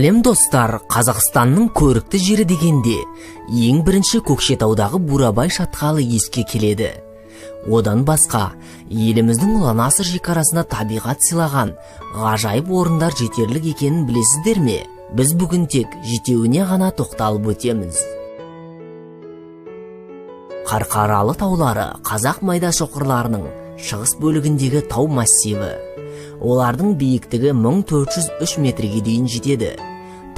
Сәлем достар, Қазақстанның көрікті жері дегенде ең бірінші Көкшетаудағы Бурабай шатқалы еске келеді. Одан басқа, еліміздің ұлан асыр шекарасына табиғат сыйлаған ғажайып орындар жетерлік екенін білесіздер ме? Біз бүгін тек жетеуіне ғана тоқталып өтеміз. Қарқаралы таулары қазақ майда шоқырларының шығыс бөлігіндегі тау массиві. Олардың биіктігі 1403 метрге дейін жетеді.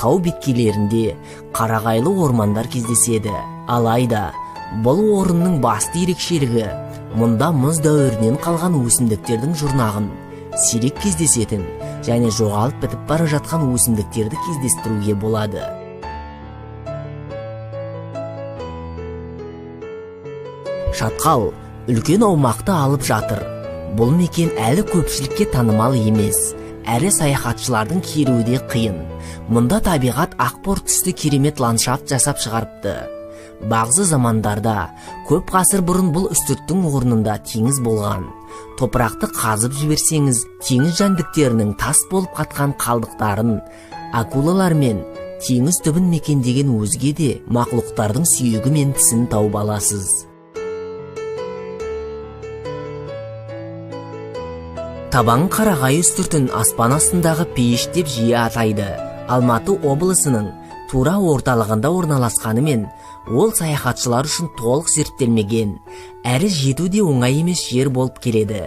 Тау беткейлерінде қарағайлы ормандар кездеседі. Алайда, бұл орынның басты ерекшелігі мұнда мұз дәуірінен қалған өсімдіктердің жұрнағын, сирек кездесетін және жоғалып бітіп бара жатқан өсімдіктерді кездестіруге болады. Шатқал үлкен аумақты алып жатыр. Бұл мекен әлі көпшілікке танымал емес, әрі саяхатшылардың келуі де қиын. Мұнда табиғат ақбор түсті керемет ландшафт жасап шығарыпты. Бағзы замандарда, көп ғасыр бұрын бұл үстірттің орнында теңіз болған. Топырақты қазып жіберсеңіз, теңіз жәндіктерінің тас болып қатқан қалдықтарын, акулалар мен теңіз түбін мекендеген өзге де мақлұқтардың сүйегі мен тісін тауып аласыз. Табан қарағай үстіртін аспан астындағы пейіш деп жиі атайды. Алматы облысының тура орталығында орналасқанымен, ол саяхатшылар үшін толық зерттелмеген, әрі жету де оңай емес жер болып келеді.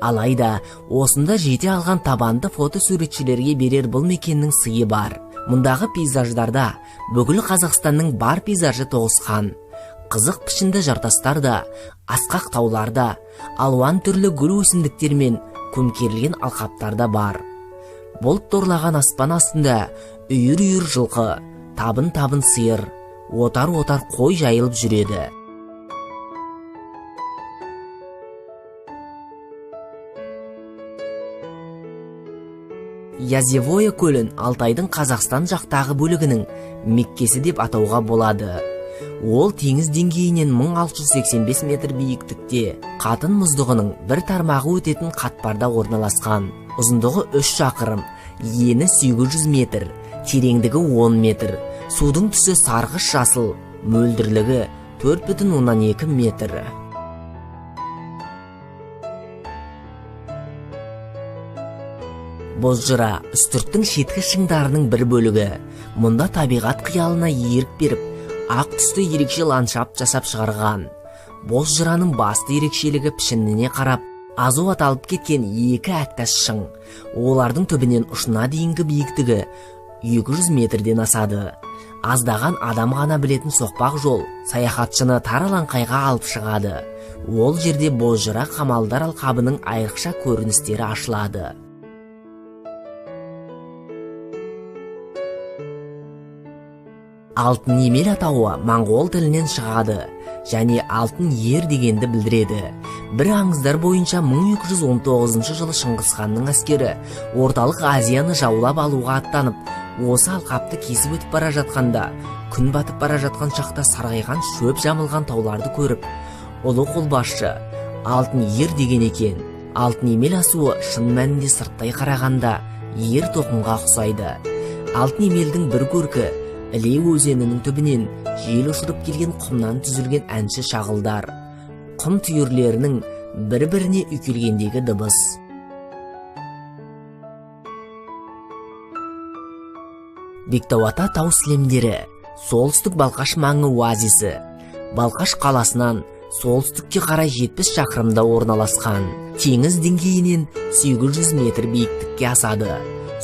Алайда, осында жете алған табанды фото суретшілерге берер бұл мекеннің сыйы бар. Мұндағы пейзаждарда бүкіл Қазақстанның бар пейзажы тоғысқан. Қызық пішінді жартастар да, асқақ тауларда, алуан түрлі гүл өсімдіктер мен көмкерілген алқаптарда бар. Бұлт торлаған аспан астында үйір-үйір жылқы, табын-табын сиыр, отар-отар қой жайылып жүреді. Язевое көлін Алтайдың Қазақстан жақтағы бөлігінің Меккесі деп атауға болады. Ол теңіз деңгейінен 1685 метр биіктікте, қатын мұздығының бір тармағы өтетін қатпарда орналасқан. Ұзындығы 3 шақырым, ені 800 метр, тереңдігі 10 метр, судың түсі сарғыш жасыл, мөлдірлігі 4,2 метр. Бозжыра үстірттің шеткі шыңдарының бір бөлігі. Мұнда табиғат қиялына ерік беріп, ақ түсті ерекше ландшафт жасап шығарған. Бозжыраның басты ерекшелігі пішініне қарап, азуат алып кеткен екі әктас шың. Олардың түбінен ұшына дейінгі биіктігі 200 метрден асады. Аздаған адам ғана білетін соқпақ жол саяхатшыны тар алаңқайға алып шығады. Ол жерде Бозжыра қамалдар алқабының айрықша көріністері ашылады. Алтын емел атауы моңғол тілінен шығады және алтын ер дегенді білдіреді. Бір аңыздар бойынша 1219 жылы Шыңғысханның әскері орталық Азияны жаулап алуға аттанып, осы алқапты кесіп өтіп бара жатқанда, күн батып бара жатқан шақта сарғайған шөп жамылған тауларды көріп, ұлы қолбасшы алтын ер деген екен. Алтын емел асуы шын мәнінде сырттай қарағанда ер тоқымға ұқсайды. Алтын емелдің бір көркі Іле өзенінің түбінен жел ұшырып келген құмнан түзілген әнші шағылдар. Құм түйірлерінің бір-біріне үйкелгендегі дыбыс. Бектауата тау сілемдері, солтүстік Балқаш маңы оазисі. Балқаш қаласынан солтүстікке қарай 70 шақырымда орналасқан. Теңіз деңгейінен 800 метр биіктікке асады.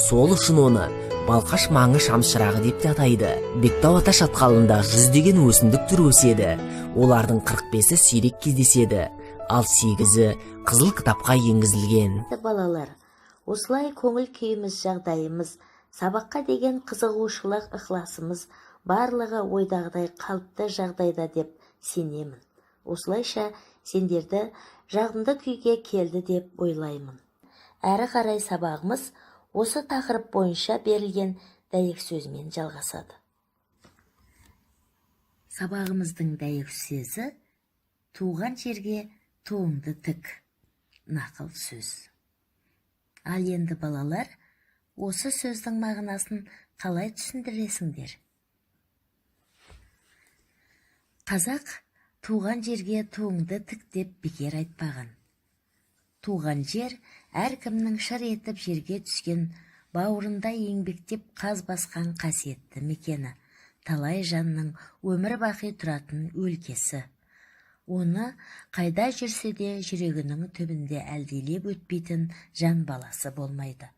Сол үшін оны Балқаш маңы шамшырағы деп те атайды. Бектауата шатқалында жүздеген өсімдік түрі өседі. Олардың 45-і сирек кездеседі, ал 8-і қызыл кітапқа енгізілген. Балалар, осылай көңіл күйіміз, жағдайымыз, сабаққа деген қызығушылық, ықыласымыз барлығы ойдағыдай қалыпты жағдайда деп сенемін. Осылайша сендерді жағымды күйге келді деп ойлаймын. Әрі қарай сабағымыз осы тақырып бойынша берілген дәйек сөзімен жалғасады. Сабағымыздың дәйек сөзі туған жерге туыңды тік. Нақыл сөз. Ал енді балалар, осы сөздің мағынасын қалай түсіндіресіңдер? Қазақ туған жерге туыңды тік деп бекер айтпаған. Туған жер әркімнің шыр етіп жерге түскен, бауырында еңбектеп қаз басқан қасиетті мекені, талай жанның өмір бақи тұратын өлкесі. Оны қайда жүрсе де жүрегінің түбінде әлдилеп өтпейтін жан баласы болмайды.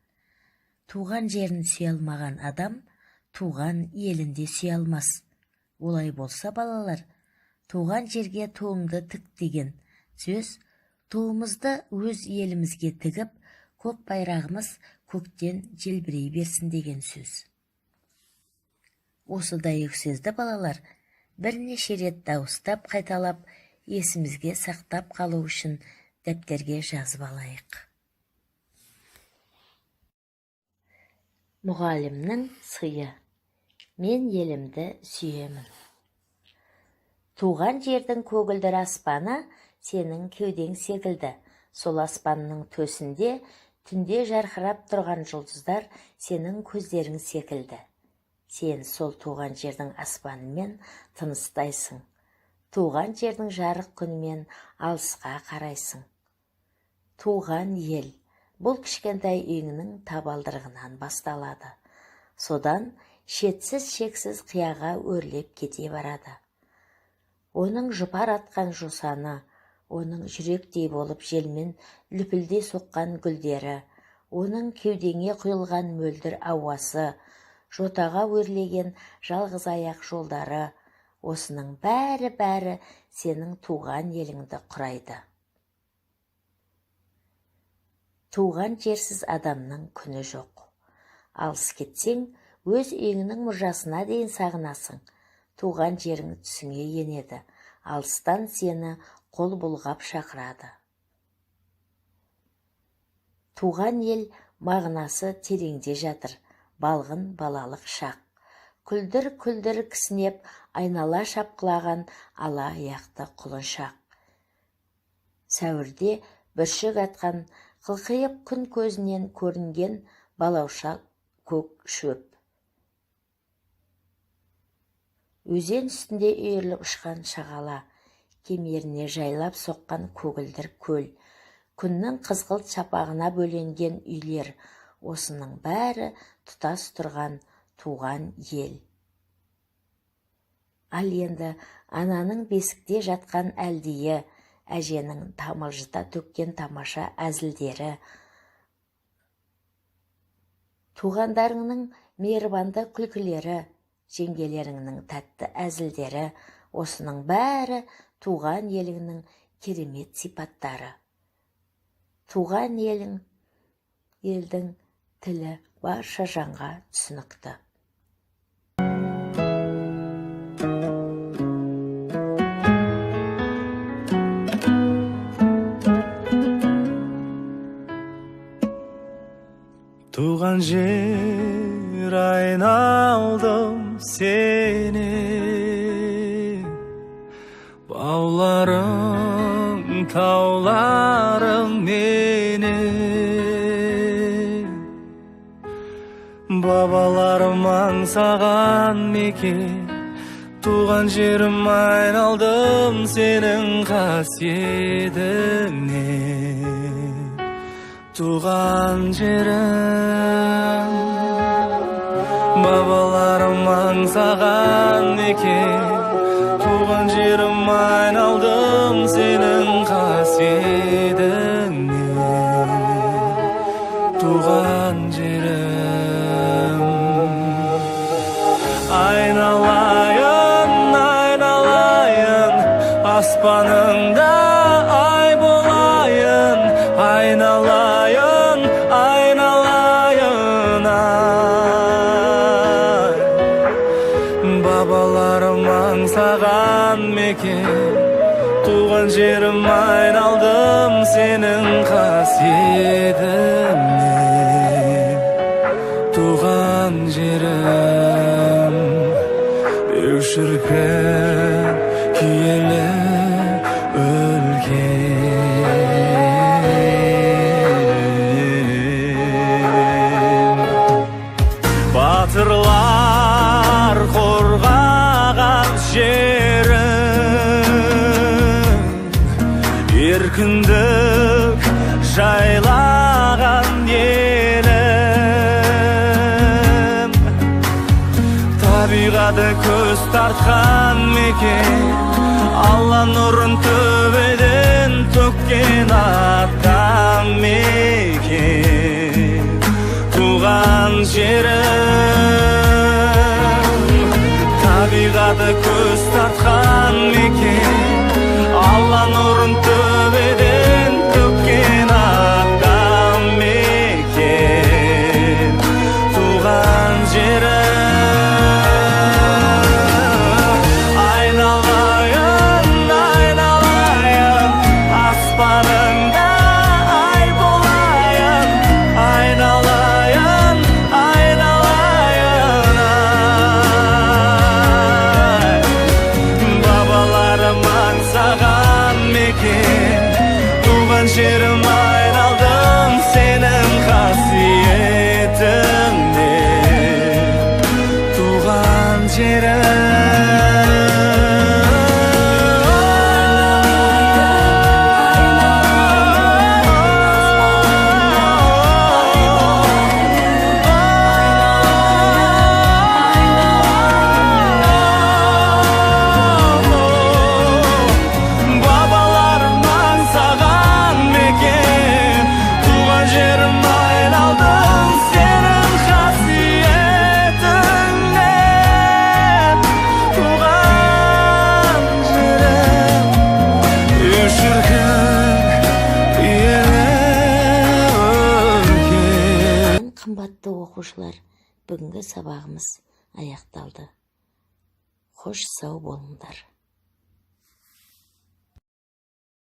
Туған жерін сүйе алмаған адам туған елінде сүйе алмас. Олай болса, балалар, туған жерге туыңды тік деген сөз туымызды өз елімізге тігіп, көк байрағымыз көктен желбірей берсін деген сөз. Осыдай сөзді, балалар, бірнеше рет дауыстап қайталап, есімізге сақтап қалу үшін дәптерге жазып алайық. Мұғалімнің сыйы. Мен елімді сүйемін. Туған жердің көгілдір аспаны сенің кеудең секілді. Сол аспанның төсінде түнде жарқырап тұрған жұлдыздар сенің көздерің секілді. Сен сол туған жердің аспанымен тыныстайсың. Туған жердің жарық күнімен алысқа қарайсың. Туған ел, бұл кішкентай үйіңнің табалдырығынан басталады. Содан шетсіз шексіз қияға өрлеп кете барады. Оның жұпар атқан жусаны, оның жүректей болып желмен лүпілдей соққан гүлдері, оның кеудеңе құйылған мөлдір ауасы, жотаға өрлеген жалғыз аяқ жолдары, осының бәрі сенің туған еліңді құрайды. Туған жерсіз адамның күні жоқ. Алыс кетсең, өз үйіңнің мұржасына дейін сағынасың. Туған жерің түсіңе енеді, алыстан сені қол бұлғап шақырады. Туған ел мағынасы тереңде жатыр, балғын балалық шақ. Күлдір-күлдір кісінеп, айнала шапқылаған ала аяқты құлыншақ. Сәуірде бүршік атқан, қылқиып күн көзінен көрінген балауша көк шөп. Өзен үстінде үйіріліп ұшқан шағала, кемеріне жайлап соққан көгілдір көл, күннің қызғылт шапағына бөленген үйлер, осының бәрі тұтас тұрған туған ел. Ал енді ананың бесікте жатқан әлдейі, әженің тамылжыта төккен тамаша әзілдері, туғандарыңның мейірбанды күлкілері, жеңгелеріңнің тәтті әзілдері, осының бәрі туған еліңнің керемет сипаттары. Туған елдің тілі барша жанға түсінікті. Туған жер айналдым сені, бауларым, тауларым мені. Бабаларым аңсаған мекен, туған жерім айналдым сенің қасиетіңе. Туған жерім, бабаларым аңсаған мекен, туған жерім айналдым сенің қасиетіңе. Туған жерім, айналайын, айналайын, аспаныңда ай болайын, айналайын, айналайын, ай. Бабаларым аңсаған мекен, туған жерім айналдым сенің қасиетіңе. Туған жерім, шіркін киелі өлке. Батырлар қорғаған жерің, еркіндік жайлаған елім, табиғаты көз тартқан мекен, Алла нұрын төбеден төккен атам мекен, туған жерім, табиғаты көз тартқан мекен, Алла нұрын төбеден төккен атам мекен, туған жерім. Жерім айналдым сенің қасиетіңде, туған жерім. Қымбатты оқушылар, бүгінгі сабағымыз аяқталды. Қош сау болыңдар.